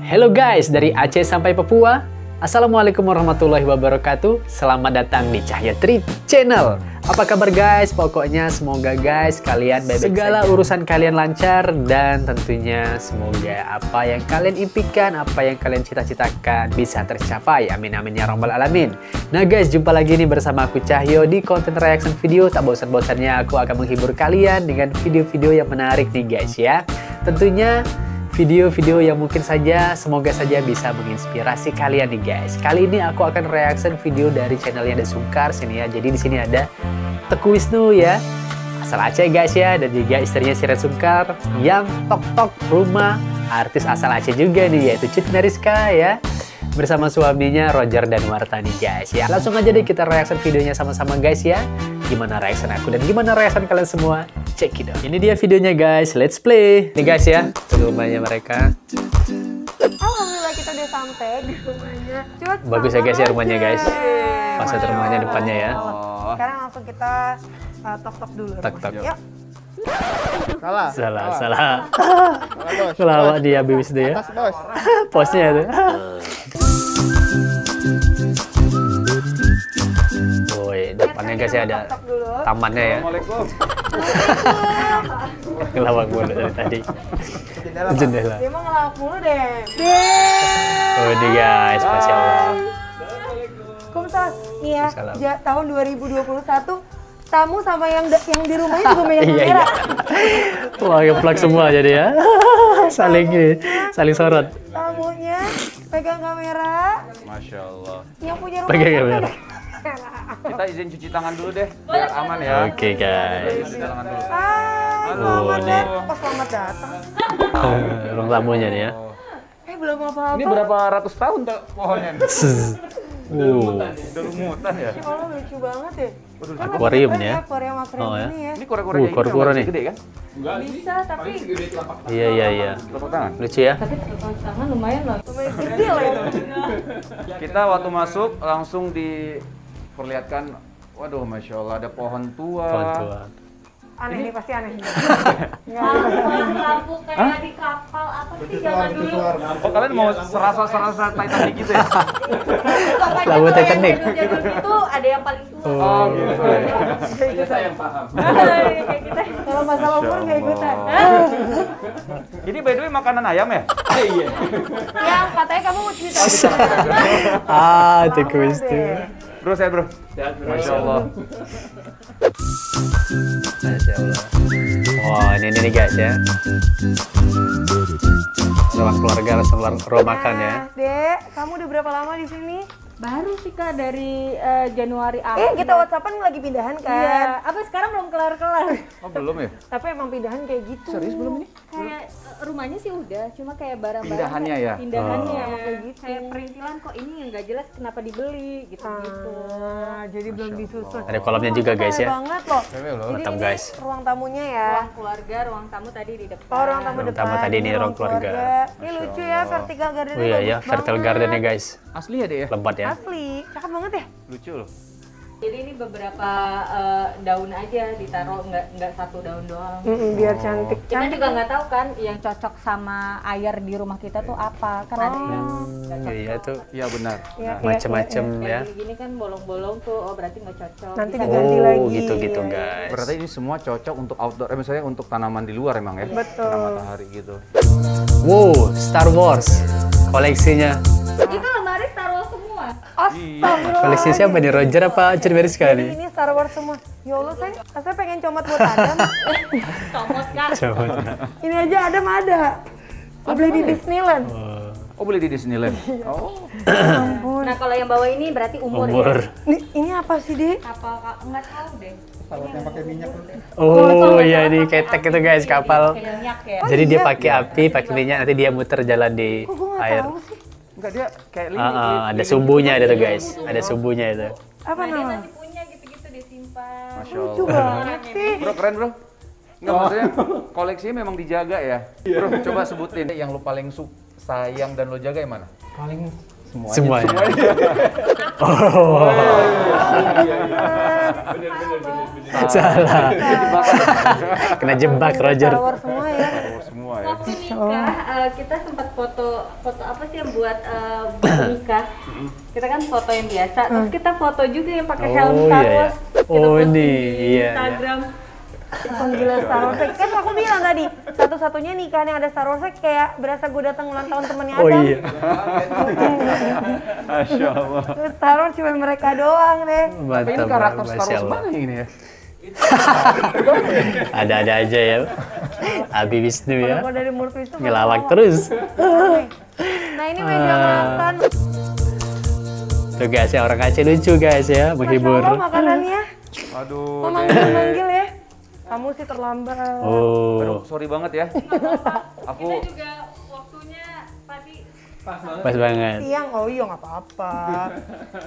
Hello guys, dari Aceh sampai Papua. Assalamualaikum warahmatullahi wabarakatuh. Selamat datang di Cahya Trip Channel. Apa kabar guys? Pokoknya semoga guys kalian baik-baik segala urusan kalian lancar, dan tentunya semoga apa yang kalian impikan, apa yang kalian cita-citakan bisa tercapai. Amin amin ya rabbal alamin. Nah guys, jumpa lagi nih bersama aku Cahyo di konten reaction video. Tak bosan-bosannya aku akan menghibur kalian dengan video-video yang menarik nih guys ya. Tentunya video-video yang mungkin saja, semoga saja bisa menginspirasi kalian nih guys. Kali ini aku akan reaction video dari channelnya The Sungkar sini ya. Jadi di sini ada Teuku Wisnu ya, asal Aceh guys ya, dan juga istrinya Siren Sungkar yang tok-tok rumah artis asal Aceh juga nih, yaitu Cut Meriska ya, bersama suaminya Roger Danuarta nih guys ya. Langsung aja deh kita reaction videonya sama-sama guys ya. Gimana reaction aku dan gimana reaction kalian semua? Check it out. Ini dia videonya guys, let's play. Ini guys ya, itu rumahnya mereka. Alhamdulillah kita udah sampai di rumahnya. Cuma Bagus ya guys ya rumahnya guys. Pas ada rumahnya depannya ya. Sekarang langsung kita tok-tok dulu. Tok-tok. Yuk. Salah. Kelawak dia bibis dia. Posnya itu. Woi, depannya guys ya ada tamannya ya. Ngelawak mulu dari tadi. Jendela. Dia mau ngelawak mulu deh. Oh ini guys, masya Allah. Kumsal. Nih ya, Salam. tahun 2021 tamu sama yang di rumahnya juga banyak Iya. kamera. Wah, ngeplak semua jadi ya. Saling sorot. Tamunya pegang kamera. Masya Allah. Yang punya rumah Pegang juga kamera. ada. Kita izin cuci tangan dulu deh, biar aman ya. Oke guys. Cuci tangan dulu. Hai, Halo. selamat nih. datang. Oh, selamat datang. Ruang tamunya nih ya. Belum apa-apa. Ini berapa ratus tahun tuh pohonnya? Udah lumutan ya? Ya Allah, lucu banget ya. Kan Akuariumnya. Akuarium Oh, ya. ini ya. Ini kura-kura kayak kura-kura masih nih. gede kan? Bisa, tapi Iya. Tepuk tangan. Lucu ya. tangan lumayan loh. Lumayan gede lah itu. Kita waktu masuk langsung diperlihatkan, waduh Masya Allah ada pohon tua. Pohon tua. Aneh nih, pasti aneh. Lampu kayak di kapal apa sih zaman dulu? Oh kalian mau serasa Titanic gitu ya? Lagu Titanic. Jadul itu ada yang paling tua. Oh gitu. Kayak kita. Kalau masalah umur nggak ikutan. Ini by the way makanan ayam ya? Iya. Yang katanya kamu mau cerita. Teuku Wisnu. Bro, saya bro. Masya Allah. Masya Allah. Wah, ini nih guys ya. Ruang keluarga langsung ruang makan ya. Dek, kamu udah berapa lama di sini? Baru sih Kak dari Januari awal. Kita WhatsAppan lagi pindahan kan? Iya, apa sekarang belum kelar-kelar. Oh belum ya? Tapi emang pindahan kayak gitu. Serius belum ini? Kayak rumahnya sih udah, cuma kayak barang-barang. Pindahannya ya? Pindahannya Oh. kayak gitu. Kayak perintilan kok ini yang nggak jelas kenapa dibeli gitu-gitu. Jadi belum disusun. Ada kolamnya juga guys ya. banget loh. loh. Jadi Mantap, ini guys. ruang tamunya ya. Ruang keluarga, ruang tamu tadi di depan. Oh, ruang tamu Ruang depan. tamu tadi ini ruang keluarga. Ini lucu ya, vertical garden. Oh iya ya, vertical gardennya guys. Asli ya deh ya? Lebat ya. Asli, cakep banget ya. Lucu loh. Jadi ini beberapa daun aja ditaruh, nggak satu daun doang. Biar cantik. Kita juga nggak tahu kan yang cocok sama air di rumah kita tuh apa, kan ada yang nggak cocok. Iya tuh. Iya benar. Iya, Macem-macem ya. Kayak gini kan bolong-bolong tuh, oh berarti nggak cocok. Nanti Bisa diganti lagi. Oh gitu Iya. guys. Berarti ini semua cocok untuk outdoor, misalnya untuk tanaman di luar emang ya? Betul. Kena matahari gitu. Wow, Star Wars koleksinya. itu lemari taruh semua. Astagfirullah. Koleksi siapa nih? Roger apa Cut Meriska nih? Ini Star Wars semua. Ya Allah, saya pengen comot buat Adam. Comot Kak. Coba. Ini aja Adam ada. Beli di Disneyland. Oh beli di Disneyland? Oh. Ampun. Nah kalau yang bawah ini berarti umur, Umur. ya. Ini apa sih, Dek? Apa nggak tahu deh. Oh iya ini ketek itu guys, kapal. Kayak minyak ya. Jadi dia pakai api, pakai minyak, nanti dia muter jalan di Kok gue nggak air. tahu sih? Enggak dia kayak lili. Ada sumbunya itu tuh guys, ada sumbunya itu. Apa Nah, dia nama? masih punya gitu-gitu disimpan. Masya Lucu Allah. banget sih. Bro keren bro. Enggak maksudnya koleksinya memang dijaga ya. Bro coba sebutin yang lo paling sayang dan lo jaga yang mana? Paling Semuanya. Salah. Kena jebak Roger. Star Wars semua ya. Oh, semua ya. waktu nikah kita sempat foto apa sih yang buat nikah. Kita kan foto yang biasa, terus kita foto juga yang pakai helm Star Wars. Kita post ini di iya. Instagram. Panggilan Star Wars. Kan aku bilang tadi, satu-satunya nikahan yang ada Star Wars kayak berasa gue datang ulang tahun temennya Adam. Oh iya. Masya Allah. Star Wars cuma mereka doang deh. Tapi ini karakter Star Wars mana ini ya? Ada-ada aja ya. Abi Wisnu ya. Kalau dari Murphy itu Ngelawak terus. Nah ini meja makan. Tuh guys ya, orang Aceh lucu guys ya, menghibur. Masya Allah makanannya. Aduh, Manggil ya. Kamu sih terlambat. Oh. Aduh, sorry banget ya. Aku Kita juga waktunya tadi Pas banget. Siang, oh iya nggak apa-apa.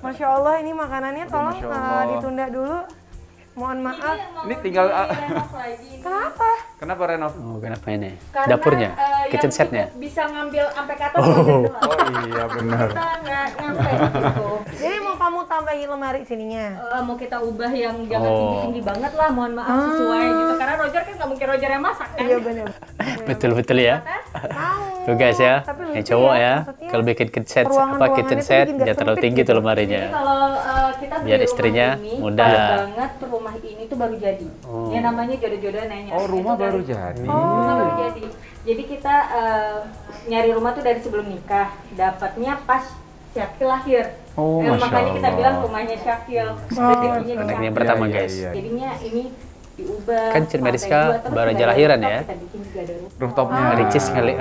Masya Allah ini makanannya tolong Masya Allah. ditunda dulu. Mohon maaf. ini tinggal Kenapa? kenapa renov? Oh, kenapa ini? Karena, Dapurnya? Kitchen yang setnya? bisa ngambil sampai ke atas Oh. bagian doang. Oh iya benar. Kita nggak nyampe gitu. Jadi mau kamu tambahin lemari sininya? Mau kita ubah yang jangan Oh. tinggi-tinggi banget lah, mohon maaf sesuai gitu. Karena Roger kan nggak mungkin Roger yang masak kan. Iya benar. Betul-betul ya. Mau. Tuh guys ya, Tapi yang lucu cowok ya, ya, maksudnya kalau bikin kitchen set, ruangan-ruangannya kitchen tuh set bikin nggak jangan terlalu sempit tinggi gitu. tuh lemarinya. Jadi kalau kita beli Biar rumah istrinya ini, mudah. pas banget rumah ini tuh baru jadi. Yang namanya jodoh-jodoh nanya. Oh, rumah Itu baru dari- jadi. Rumah baru jadi. Jadi kita nyari rumah tuh dari sebelum nikah, dapatnya pas Syakil lahir. Oh, Masya makanya kita Allah. bilang rumahnya Syakil. Rezekinya di Anak yang Syakil. pertama Iya, iya, guys. iya. Jadinya ini diubah. Kan Cin lantai Mariska dua, terus baru aja tinggal lahiran rooftop, ya. Kita bikin juga ada rooftop. Rooftopnya. Ricis kali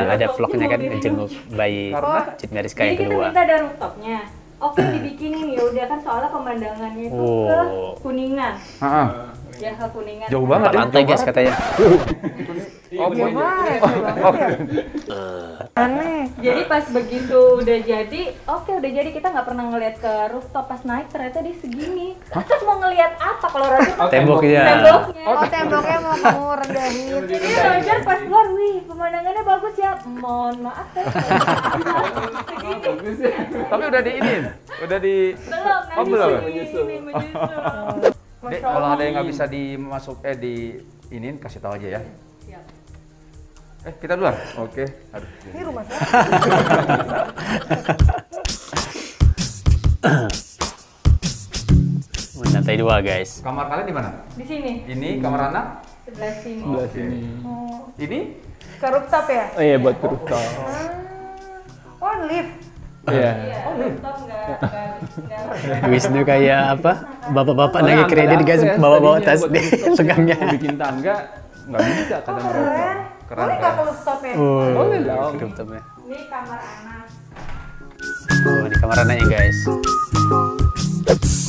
ada vlognya kan Iya. jenguk bayi Karena? Cit Mariska Jadi yang kita kedua. minta ada rooftopnya. Oke dibikinin ya udah kan soalnya pemandangannya itu ke Oh. Kuningan. Heeh. Ya ke Kuningan. Jauh banget Empat ya. lantai guys katanya. Oh, Iya banget, Oh, Aneh. Jadi pas begitu udah jadi, oke udah jadi kita nggak pernah ngeliat ke rooftop, pas naik ternyata dia segini. Terus mau ngeliat apa kalau Roger kan Temboknya. temboknya. Oh temboknya mau kamu rendahin. Jadi Roger pas keluar, wih pemandangannya bagus ya. Mohon maaf ya. Segini. tapi udah diinin. Udah di Belum, Oh, belum. menyusul. Dek, kalau ada yang nggak bisa dimasuk di inin kasih tahu aja ya. Siap. Kita duluan. Oke. Aduh. Ini rumah saya. Lantai 2 guys. Kamar kalian di mana? Di sini, Ini kamar anak. sebelah sini. Ini Ke rooftop ya? Oh iya buat rooftop. Oh lift. Iya. Iya, rooftop nggak. Wisnu kayak apa? Bapak-bapak Soalnya nagih antara kredit guys, akses bawa-bawa tadinya tas buat di rooftop, segangnya. Mau bikin tangga nggak bisa kata mereka. Keren. Keren, Boleh nggak keren. ke rooftop ya? Oh, Boleh dong. rooftopnya. Ini kamar anak. Oh, ini kamar anaknya guys.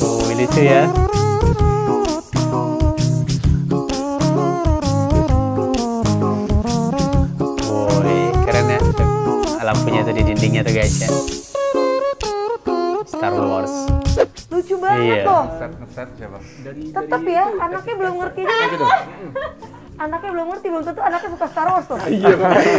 Oh, ini lucu ya. Oh, keren ya. Lampunya tuh di dindingnya tuh guys ya. Star Wars. Lucu banget Iya. loh. set siapa? Tetap ya, anaknya belum ngerti aja. Anaknya belum ngerti, belum tentu anaknya suka Star Wars tuh.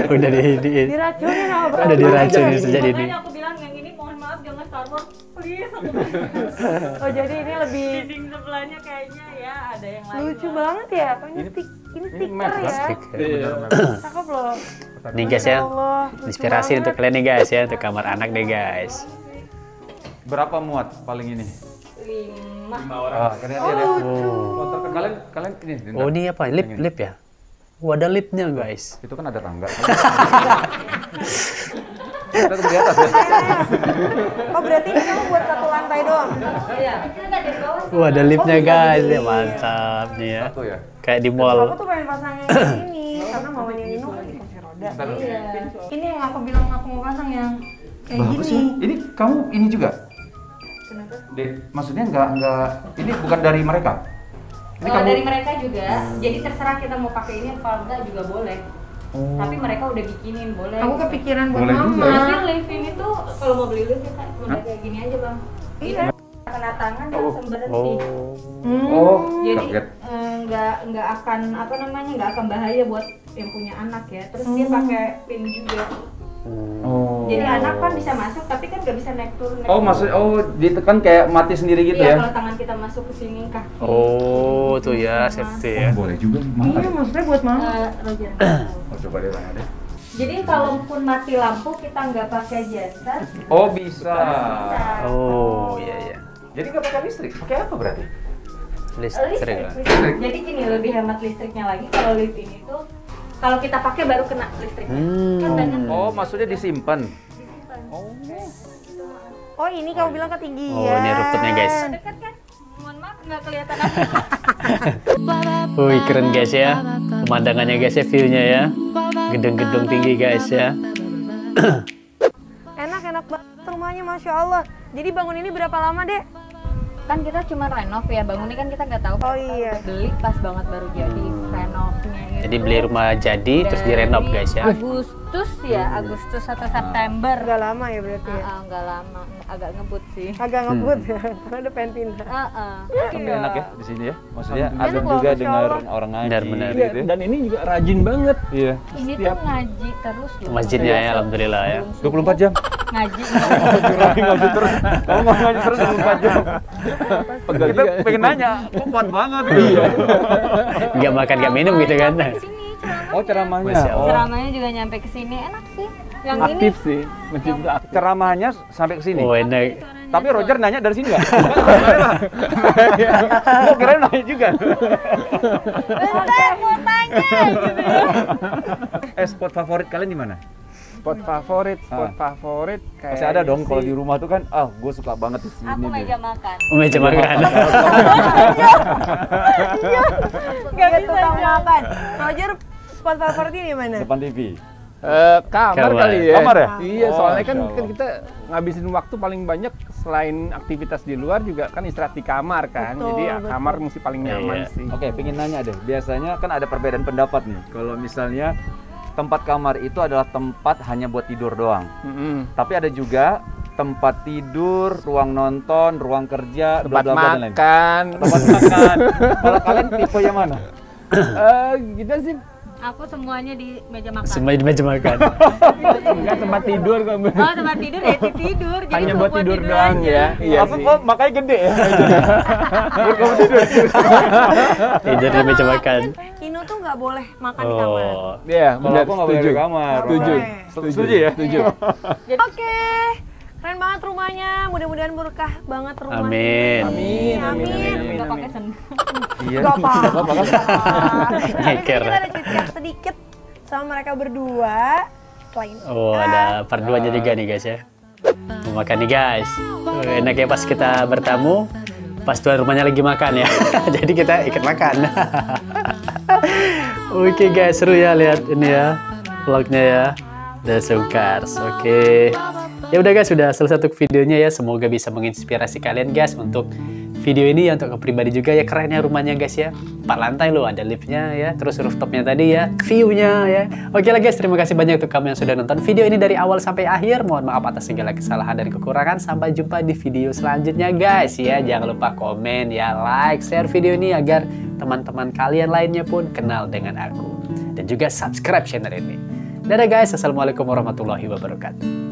Udah Diracunin sama bapak. udah diracunin sejak ini. Makanya aku bilang yang ini mohon maaf jangan Star Wars, please. Aku bilang. Oh jadi ini lebih Dinding sebelahnya kayaknya ya ada yang lain. lucu lah. banget ya. Oh, ini stiker map, ya. Iya. Cakep loh. Nih guys ya, Allah, lucu inspirasi banget. untuk kalian nih guys ya, untuk kamar anak nih guys. Berapa muat paling ini? 5. Ah, kalian lihat ya. Oh, Kalian ini. oh ini apa? Lip ya? Oh, ada lipnya guys. Itu kan ada tangga. Kita tuh di atas ya. Oh berarti ini kamu buat satu lantai doang? Iya, kita nggak dari bawah. Wah, ada lipnya guys. Ya, mantap nih ya. Satu ya. Kayak di Aku mall. tuh pengen pasang yang ini karena mamanya Nino kan di kursi roda. Bentar dulu. Iya. Ini yang aku bilang aku mau pasang yang kayak Bagus gini. ya. Ini kamu ini juga? Kenapa? Dek, maksudnya nggak ini bukan dari mereka. Ini Oh, kamu dari mereka juga. Jadi terserah kita mau pakai ini apa enggak juga boleh. Tapi mereka udah bikinin, boleh. Aku kepikiran buat Boleh mama. juga ya. Tapi lift ini tuh kalau mau beli lift kita cuma kayak gini aja bang. Iya. Kena tangan langsung berhenti. Oh, Oh, Jadi kaget. nggak akan apa namanya nggak akan bahaya buat yang punya anak ya. Terus dia pakai pin juga. Oh. Jadi anak kan bisa masuk tapi kan nggak bisa naik turun. Oh, ditekan kayak mati sendiri gitu Iya, ya? kalau tangan kita masuk ke sini kaki. oh tuh ya, safety ya. Boleh juga. Iya maksudnya buat mama. Roger. coba deh tanya deh. Jadi kalaupun mati lampu kita nggak pakai genset. Oh bisa. Oh, iya iya. Jadi nggak pakai listrik, pakai apa berarti? Listrik lah. Listrik. Jadi gini lebih hemat listriknya lagi. Kalau lift ini tuh kalau kita pakai baru kena listriknya. Kan banyak Oh maksudnya disimpan. disimpan. Oh ini kamu bilang ketinggian. Oh, ini rooftopnya guys. Dekat kan? Mohon maaf nggak kelihatan apa. Wih, keren guys ya. Pemandangannya guys ya, view-nya ya. Gedung-gedung tinggi guys ya. Enak banget rumahnya, Masya Allah. Jadi bangun ini berapa lama, Dek? Kan kita cuma renov ya, bangunnya kan kita nggak tahu. Oh iya. Beli pas banget baru jadi renovnya gitu. Jadi beli rumah jadi terus direnov Dari guys ya. Agustus atau September. Agak lama ya berarti ya? Nggak lama, agak ngebut sih. Agak ngebut ya, karena ada pengen pindah. Tapi enak ya di sini ya. Maksudnya Enak adem loh, juga Masya dengar Allah. orang ngaji. Benar-benar. Iya, Gitu. dan ini juga rajin banget. Iya. Ini tuh ngaji terus loh. Masjidnya ya, alhamdulillah ya. 24 jam. Ngaji. Ngaji terus. Kamu mau ngaji terus 24 jam. Kita pengen nanya, kok kuat banget gitu. Nggak makan nggak minum gitu kan. Sini ceramah. Oh ceramahnya. Masya Allah. Ceramahnya juga nyampe ke sini, enak sih. Yang Aktif ini sih, masjid itu aktif. Ceramahnya sampai ke sini. Oh enak. Tapi Roger nanya dari sini nggak? Gue kira nanya juga. Ustaz mau tanya gitu ya. Spot favorit kalian di mana? Spot favorit kayak Masih ada dong kalau di rumah tuh kan, gue suka banget di sini. Aku meja deh. makan. Meja makan. Gak bisa makan. Roger, spot favoritnya di mana? Depan TV. kamar Kamar. kali ya. Kamar ya? Iya, Oh, soalnya kan, Masya Allah. kita ngabisin waktu paling banyak selain aktivitas di luar juga kan istirahat di kamar kan. Betul, Jadi ya, betul. kamar mesti paling nyaman Iya. sih. Oke, pengen nanya deh. Biasanya kan ada perbedaan pendapat nih. Kalau misalnya tempat kamar itu adalah tempat hanya buat tidur doang. Mm-mm. Tapi ada juga tempat tidur, ruang nonton, ruang kerja, Tempat bla bla bla dan lain. makan. Tempat makan. Kalau kalian tipe yang mana? Kita sih Aku semuanya di meja makan. Semua di meja makan. enggak tempat tidur kok. Oh, tempat tidur ya tidur. Jadi Hanya cuma buat tidur doang aja. ya. Iya Aku sih. kok makanya gede ya. Biar kamu tidur. Tidur di meja makan. Inu tuh nggak boleh makan di kamar. Oh. Iya, Kalau benar. aku nggak boleh Setuju. di kamar. Setuju. makanya. Setuju ya? Setuju. Oke, keren banget rumahnya. Mudah-mudahan berkah banget rumahnya. Amin. Amin, amin, amin, amin. Nggak pakai sendal. Iya. Gak apa-apa. Nyeker. Kita ada cerita sedikit sama mereka berdua. Selain Oh, ada part 2-nya juga nih guys ya. Mau makan nih guys. Enak ya pas kita bertamu, pas tuan rumahnya lagi makan ya. Jadi kita ikut makan. Oke guys, seru ya lihat ini ya vlognya ya. The Sungkars. Oke. Ya udah guys, sudah selesai untuk videonya ya. Semoga bisa menginspirasi kalian guys untuk video ini ya, untuk pribadi juga ya. Kerennya rumahnya guys ya. 4 lantai loh, ada liftnya ya, terus rooftopnya tadi ya, view-nya ya. Oke lah guys, terima kasih banyak untuk kamu yang sudah nonton video ini dari awal sampai akhir. Mohon maaf atas segala kesalahan dan kekurangan. Sampai jumpa di video selanjutnya guys ya. Jangan lupa komen ya, like, share video ini agar teman-teman kalian lainnya pun kenal dengan aku. Dan juga subscribe channel ini. Dadah guys, assalamualaikum warahmatullahi wabarakatuh.